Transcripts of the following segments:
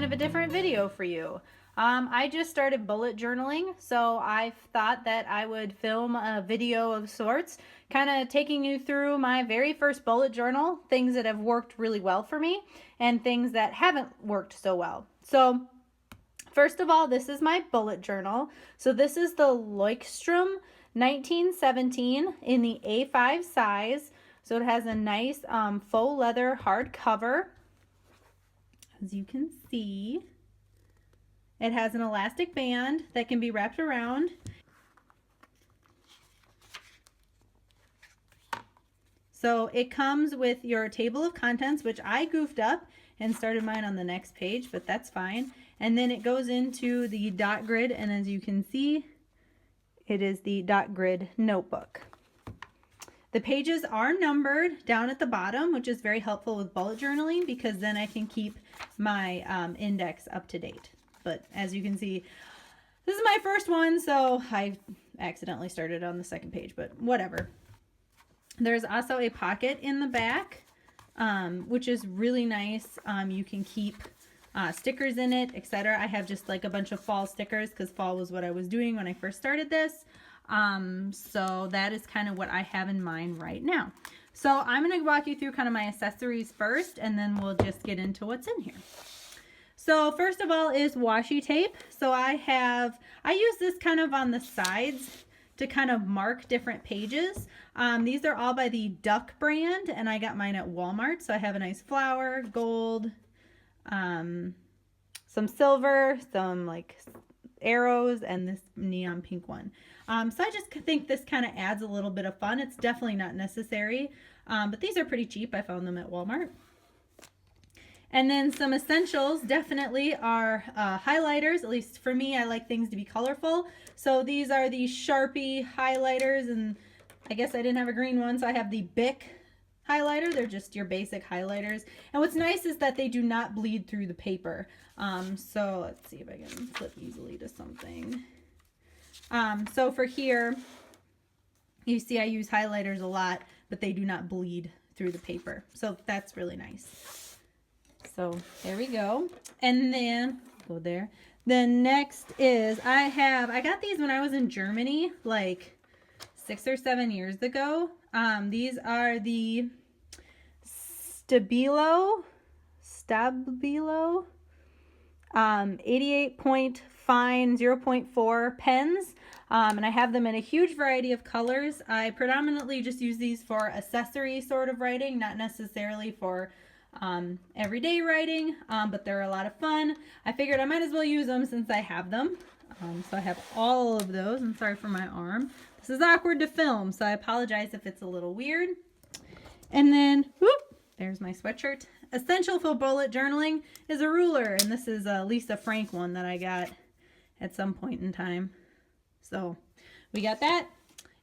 kind of a different video for you. I just started bullet journaling, so I thought that I would film a video of sorts, kind of taking you through my very first bullet journal, things that have worked really well for me, and things that haven't worked so well. So, first of all, this is my bullet journal. So this is the Leuchtturm 1917 in the A5 size. So it has a nice faux leather hard cover. As you can see, it has an elastic band that can be wrapped around. So it comes with your table of contents, which I goofed up and started mine on the next page, but that's fine. And then it goes into the dot grid, and as you can see, it is the dot grid notebook. The pages are numbered down at the bottom, which is very helpful with bullet journaling because then I can keep my index up to date. But as you can see, this is my first one, so I accidentally started on the second page, but whatever. There's also a pocket in the back, which is really nice. You can keep stickers in it, etc. I have just like a bunch of fall stickers because fall was what I was doing when I first started this. So that is kind of what I have in mind right now. So I'm going to walk you through kind of my accessories first, and then we'll just get into what's in here. So first of all is washi tape. So I use this kind of on the sides to kind of mark different pages. These are all by the Duck brand, and I got mine at Walmart. So I have a nice flower, gold, some silver, some like arrows, and this neon pink one. So I just think this kind of adds a little bit of fun. It's definitely not necessary, but these are pretty cheap. I found them at Walmart. And then some essentials definitely are highlighters. At least for me, I like things to be colorful. So these are the Sharpie highlighters, and I guess I didn't have a green one, so I have the Bic highlighter. They're just your basic highlighters. And what's nice is that they do not bleed through the paper. So let's see if I can flip easily to something. So for here, you see I use highlighters a lot, but they do not bleed through the paper. So that's really nice. So there we go. And then go there. Then next is I got these when I was in Germany like 6 or 7 years ago. These are the Stabilo 88 point fine 0.4 pens. And I have them in a huge variety of colors. I predominantly just use these for accessory sort of writing, not necessarily for everyday writing, but they're a lot of fun. I figured I might as well use them since I have them. So I have all of those. I'm sorry for my arm. This is awkward to film, so I apologize if it's a little weird. And then, whoop, there's my sweatshirt. Essential for bullet journaling is a ruler, and this is a Lisa Frank one that I got at some point in time. So we got that.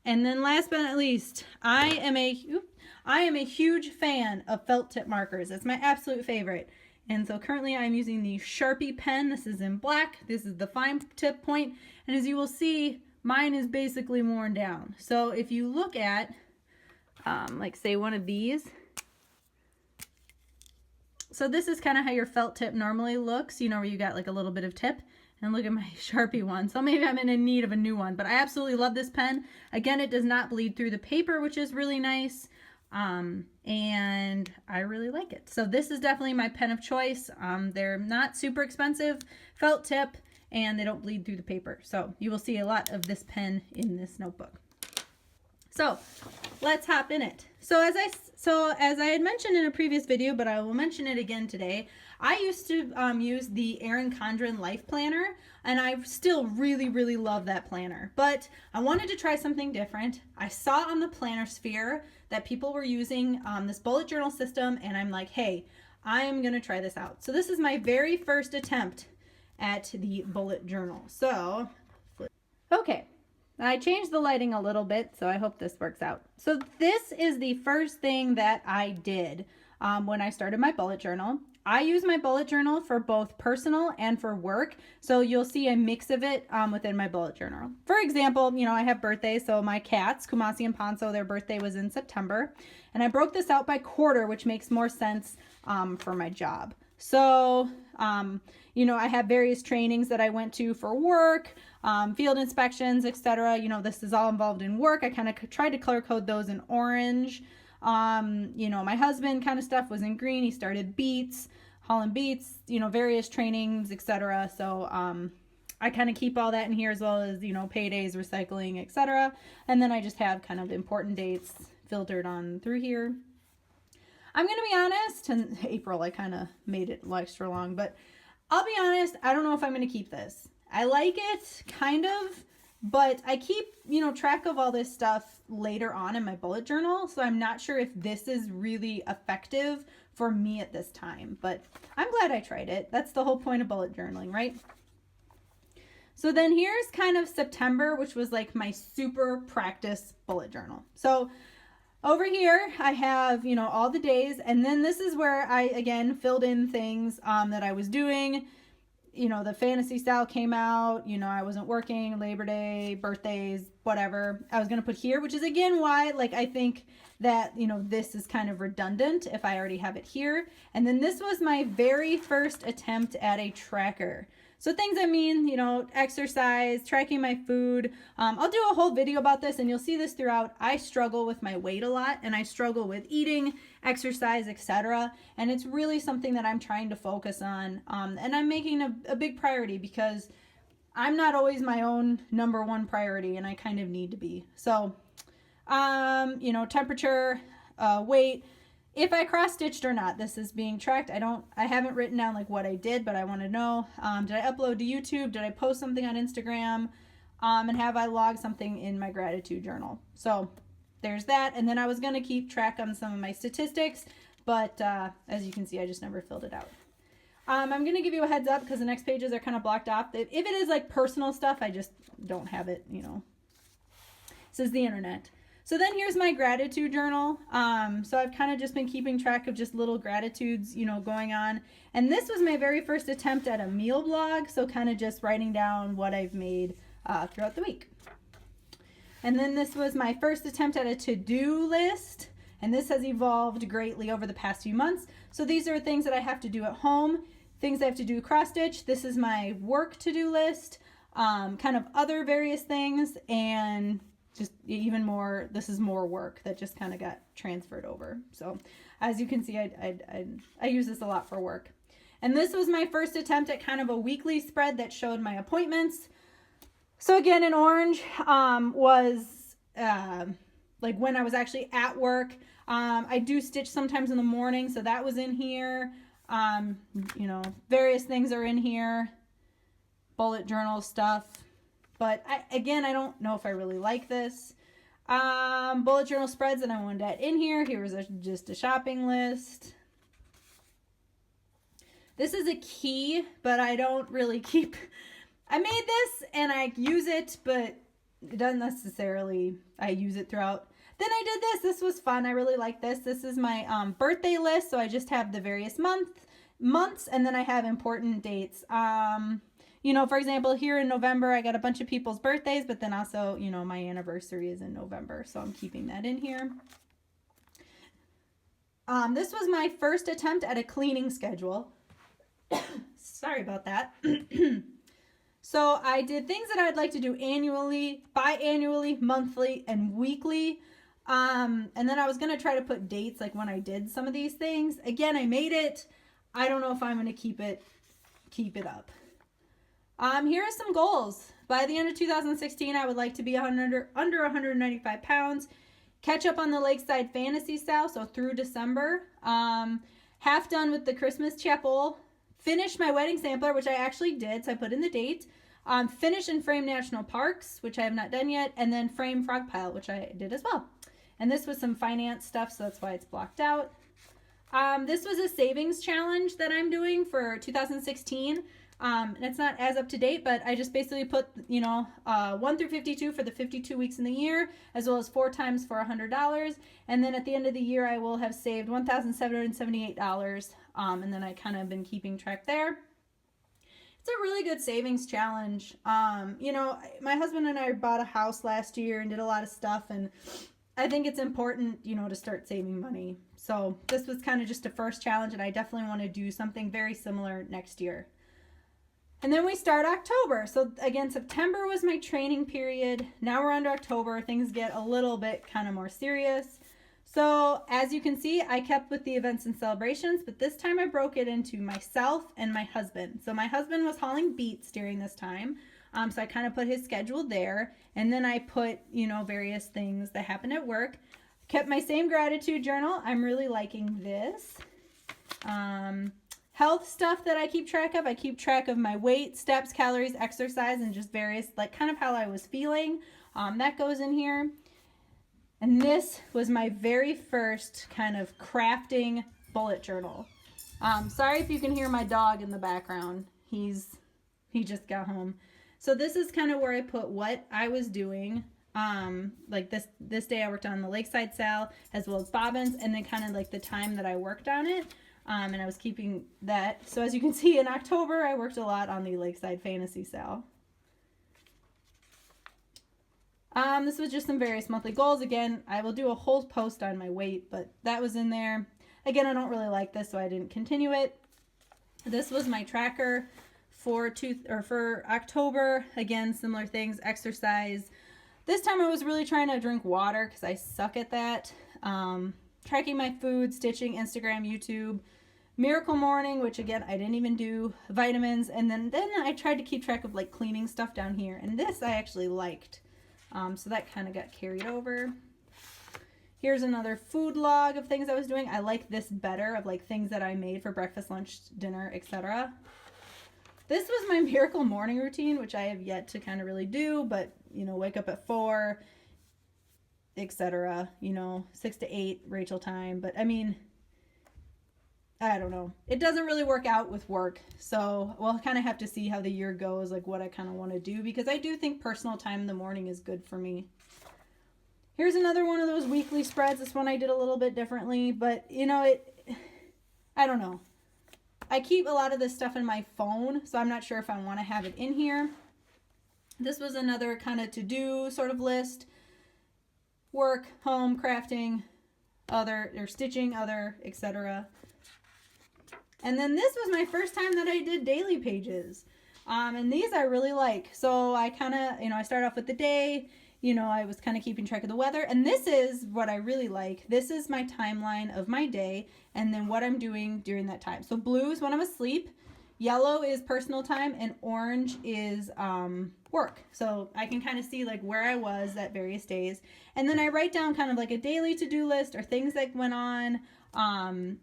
And then last but not least, I am a huge fan of felt tip markers. It's my absolute favorite. And so currently I'm using the Sharpie pen. This is in black. This is the fine tip point. And as you will see, mine is basically worn down. So if you look at, like say one of these, so this is kind of how your felt tip normally looks, you know, where you got like a little bit of tip. And look at my Sharpie one. So maybe I'm in need of a new one, but I absolutely love this pen. Again, it does not bleed through the paper, which is really nice. And I really like it. So this is definitely my pen of choice. They're not super expensive, felt tip, and they don't bleed through the paper. So you will see a lot of this pen in this notebook. So let's hop in it. So as I had mentioned in a previous video, but I will mention it again today, I used to use the Erin Condren Life Planner, and I still really, really love that planner. But I wanted to try something different. I saw on the Planner Sphere that people were using this bullet journal system, and I'm like, hey, I'm gonna try this out. So this is my very first attempt at the bullet journal. So, okay. I changed the lighting a little bit, so I hope this works out. So this is the first thing that I did when I started my bullet journal. I use my bullet journal for both personal and for work, so you'll see a mix of it within my bullet journal. For example, you know, I have birthdays, so my cats, Kumasi and Ponzo, their birthday was in September, and I broke this out by quarter, which makes more sense for my job. So, I have various trainings that I went to for work, field inspections, etc. This is all involved in work. I kind of tried to color code those in orange. My husband kind of stuff was in green. He started beets, Holland beets, various trainings, etc. So, I kind of keep all that in here, as well as, paydays, recycling, etc. And then I just have kind of important dates filtered on through here. I'm going to be honest, and April, I kind of made it extra long, but I'll be honest, I don't know if I'm going to keep this. I like it, kind of, but I keep, track of all this stuff later on in my bullet journal, so I'm not sure if this is really effective for me at this time, but I'm glad I tried it. That's the whole point of bullet journaling, right? So then here's kind of September, which was like my super practice bullet journal. So over here, I have, all the days, and then this is where I, again, filled in things that I was doing. The fantasy style came out, I wasn't working, Labor Day, birthdays, whatever. I was going to put here, which is, again, why, I think that, this is kind of redundant if I already have it here. And then this was my very first attempt at a tracker. So things exercise, tracking my food. I'll do a whole video about this, and you'll see this throughout. I struggle with my weight a lot, and I struggle with eating, exercise, etc. And it's really something that I'm trying to focus on. And I'm making a big priority, because I'm not always my own number one priority, and I kind of need to be. So, temperature, weight. If I cross-stitched or not, this is being tracked. I haven't written down what I did, but I want to know, did I upload to YouTube? Did I post something on Instagram? And have I logged something in my gratitude journal? So there's that. And then I was going to keep track on some of my statistics, but as you can see, I just never filled it out. I'm going to give you a heads up, because the next pages are kind of blocked off. If it is personal stuff, I just don't have it, This is the internet. So then here's my gratitude journal. So I've kind of just been keeping track of just little gratitudes, going on. And this was my very first attempt at a meal blog. So kind of just writing down what I've made throughout the week. And then this was my first attempt at a to-do list. And this has evolved greatly over the past few months. So these are things that I have to do at home, things I have to do cross-stitch. This is my work to-do list, kind of other various things, and just even more, this is more work that just kind of got transferred over. So as you can see, I use this a lot for work. And this was my first attempt at kind of a weekly spread that showed my appointments. So again, in orange was when I was actually at work. I do stitch sometimes in the morning, so that was in here. Various things are in here, bullet journal stuff. But I don't know if I really like this. Bullet journal spreads that I wanted to add in here. Here was just a shopping list. This is a key, but I don't really keep. I made this and I use it, but it doesn't necessarily, I use it throughout. Then I did this. This was fun. I really like this. This is my birthday list. So I just have the various months, and then I have important dates. For example, here in November, I got a bunch of people's birthdays, but then also, my anniversary is in November, so I'm keeping that in here. This was my first attempt at a cleaning schedule. Sorry about that. So I did things that I'd like to do annually, biannually, monthly, and weekly. And then I was going to try to put dates, when I did some of these things. Again, I made it. I don't know if I'm going to keep it up. Here are some goals. By the end of 2016, I would like to be under 195 pounds, catch up on the Lakeside Fantasy style, so through December, half done with the Christmas chapel, finish my wedding sampler, which I actually did, so I put in the date, finish and frame national parks, which I have not done yet, and then frame frog pile, which I did as well. And this was some finance stuff, so that's why it's blocked out. This was a savings challenge that I'm doing for 2016. And it's not as up to date, but I just basically put, 1 through 52 for the 52 weeks in the year, as well as 4 times for $100. And then at the end of the year, I will have saved $1,778. And then I kind of been keeping track there. It's a really good savings challenge. My husband and I bought a house last year and did a lot of stuff, and I think it's important, you know, to start saving money. So this was kind of just a first challenge, and I definitely want to do something very similar next year. And then we start October. So again, September was my training period. Now we're under October. Things get a little bit kind of more serious. So as you can see, I kept with the events and celebrations, but this time I broke it into myself and my husband. So my husband was hauling beets during this time. So I kind of put his schedule there. And then I put, you know, various things that happened at work. Kept my same gratitude journal. I'm really liking this. Health stuff that I keep track of. I keep track of my weight, steps, calories, exercise, and just various, like kind of how I was feeling. That goes in here. And this was my very first kind of crafting bullet journal. Sorry if you can hear my dog in the background. He just got home. So this is kind of where I put what I was doing. Like this day I worked on the Lakeside Sal as well as bobbins, and then kind of like the time that I worked on it. And I was keeping that. So as you can see, in October, I worked a lot on the Lakeside Fantasy Sal. This was just some various monthly goals. Again, I will do a whole post on my weight, but that was in there. Again, I don't really like this, so I didn't continue it. This was my tracker for October. Again, similar things, exercise. This time I was really trying to drink water because I suck at that. Tracking my food, stitching, Instagram, YouTube, Miracle Morning, which again, I didn't even do, vitamins. And then I tried to keep track of like cleaning stuff down here. And this I actually liked. So that kind of got carried over. Here's another food log of things I was doing. I like this better, of like things that I made for breakfast, lunch, dinner, etc. This was my Miracle Morning routine, which I have yet to kind of really do, but you know, wake up at 4, etc. You know, 6 to 8 Rachel time. But I mean, I don't know. It doesn't really work out with work. So we'll kind of have to see how the year goes, like what I kind of want to do, because I do think personal time in the morning is good for me. Here's another one of those weekly spreads. This one I did a little bit differently, but you know, I don't know. I keep a lot of this stuff in my phone, so I'm not sure if I want to have it in here. This was another kind of to-do sort of list. Work, home, crafting, other, or stitching, other, etc. And then this was my first time that I did daily pages. And these I really like. So I kind of, you know, I start off with the day. You know, I was kind of keeping track of the weather. And this is what I really like. This is my timeline of my day and then what I'm doing during that time. So blue is when I'm asleep. Yellow is personal time, and orange is work. So I can kind of see like where I was at various days. And then I write down kind of like a daily to-do list or things that went on.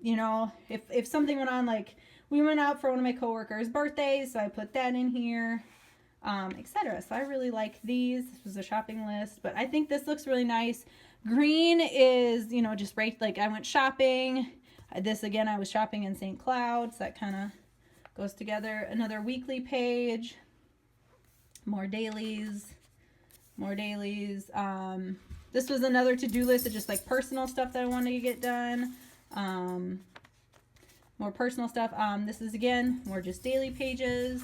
You know, if something went on, like we went out for one of my coworkers' birthdays, so I put that in here, etc. So I really like these. This was a shopping list, but I think this looks really nice. Green is, you know, just right, like I went shopping. This again, I was shopping in St. Cloud, so that kind of goes together. Another weekly page, more dailies, more dailies. This was another to-do list of just like personal stuff that I wanted to get done. More personal stuff. This is again more just daily pages.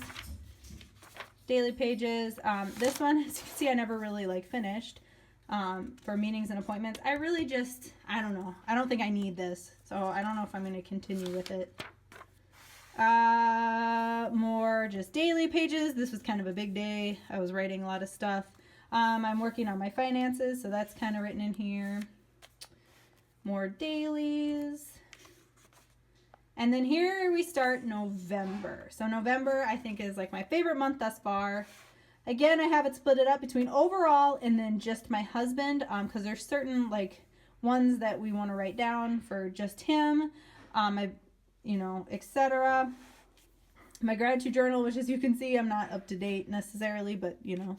Daily pages. This one, as you can see, I never really like finished. For meetings and appointments. I really just, I don't know. I don't think I need this, so I don't know if I'm going to continue with it. More just daily pages. This was kind of a big day. I was writing a lot of stuff. I'm working on my finances, so that's kind of written in here. More dailies. And then here we start November. So November, I think, is like my favorite month thus far. Again, I have it split it up between overall and then just my husband, because there's certain like ones that we want to write down for just him, you know, etc. My gratitude journal, which as you can see, I'm not up to date necessarily, but you know,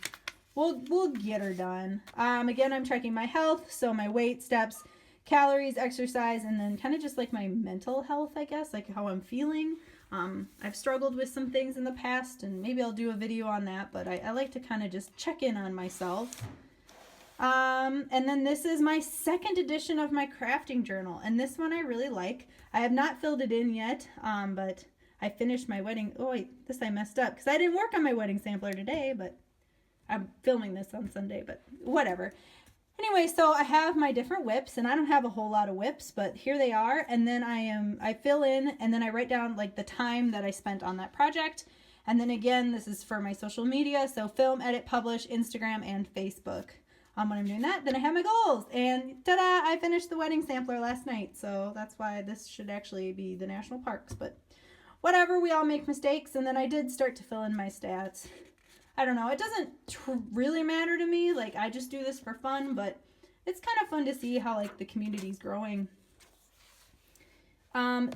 we'll get her done. Again, I'm tracking my health, so my weight, steps, calories, exercise, and then kind of just like my mental health, I guess, like how I'm feeling. I've struggled with some things in the past, and maybe I'll do a video on that, but I like to kind of just check in on myself. And then this is my second edition of my crafting journal, and this one I really like. I have not filled it in yet, but I finished my wedding. Oh wait, this I messed up because I didn't work on my wedding sampler today, but I'm filming this on Sunday, but whatever. Anyway, so I have my different whips, and I don't have a whole lot of whips, but here they are. And then I fill in, and then I write down like the time that I spent on that project. And then again, this is for my social media, so film, edit, publish, Instagram, and Facebook. When I'm doing that, then I have my goals, and ta-da! I finished the wedding sampler last night, so that's why this should actually be the national parks. But whatever, we all make mistakes. And then I did start to fill in my stats. I don't know, it doesn't really matter to me. Like, I just do this for fun, but it's kind of fun to see how like the community's growing.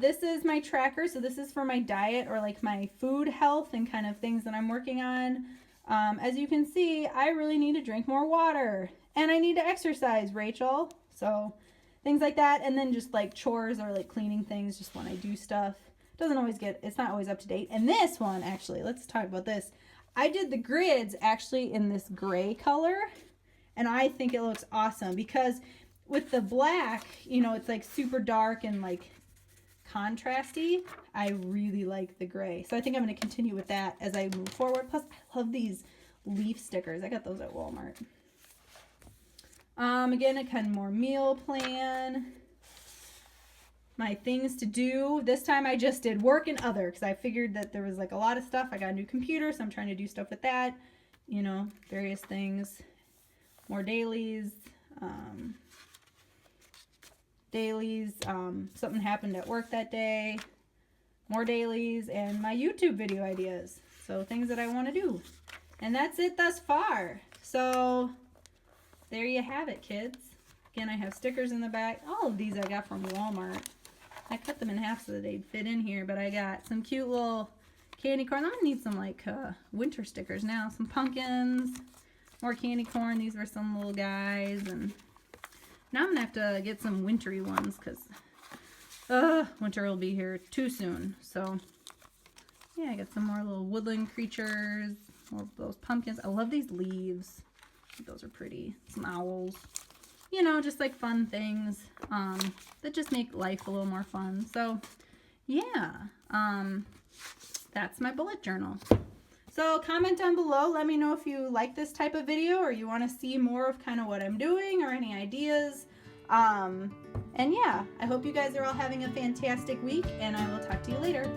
This is my tracker, so this is for my diet or like my food health and kind of things that I'm working on. As you can see, I really need to drink more water, and I need to exercise, Rachel. So things like that, and then just like chores or like cleaning things just when I do stuff. It's not always up to date. And this one, actually, let's talk about this. I did the grids actually in this gray color, and I think it looks awesome because with the black, you know, it's like super dark and like contrasty. I really like the gray, so I think I'm going to continue with that as I move forward. Plus, I love these leaf stickers. I got those at Walmart. Again, a kind of more meal plan. My things to do. This time I just did work and other because I figured that there was like a lot of stuff. I got a new computer, so I'm trying to do stuff with that. You know, various things. More dailies. Something happened at work that day. More dailies, and my YouTube video ideas. So things that I want to do. And that's it thus far. So there you have it, kids. Again, I have stickers in the back. All of these I got from Walmart. I cut them in half so that they'd fit in here, but I got some cute little candy corn. I'm gonna need some like winter stickers now. Some pumpkins, more candy corn. These were some little guys, and now I'm gonna have to get some wintry ones because winter will be here too soon. So yeah, I got some more little woodland creatures, more of those pumpkins. I love these leaves. I think those are pretty. Some owls. You know, just like fun things that just make life a little more fun. So yeah, that's my bullet journal. So comment down below. Let me know if you like this type of video or you want to see more of kind of what I'm doing or any ideas. And yeah, I hope you guys are all having a fantastic week, and I will talk to you later.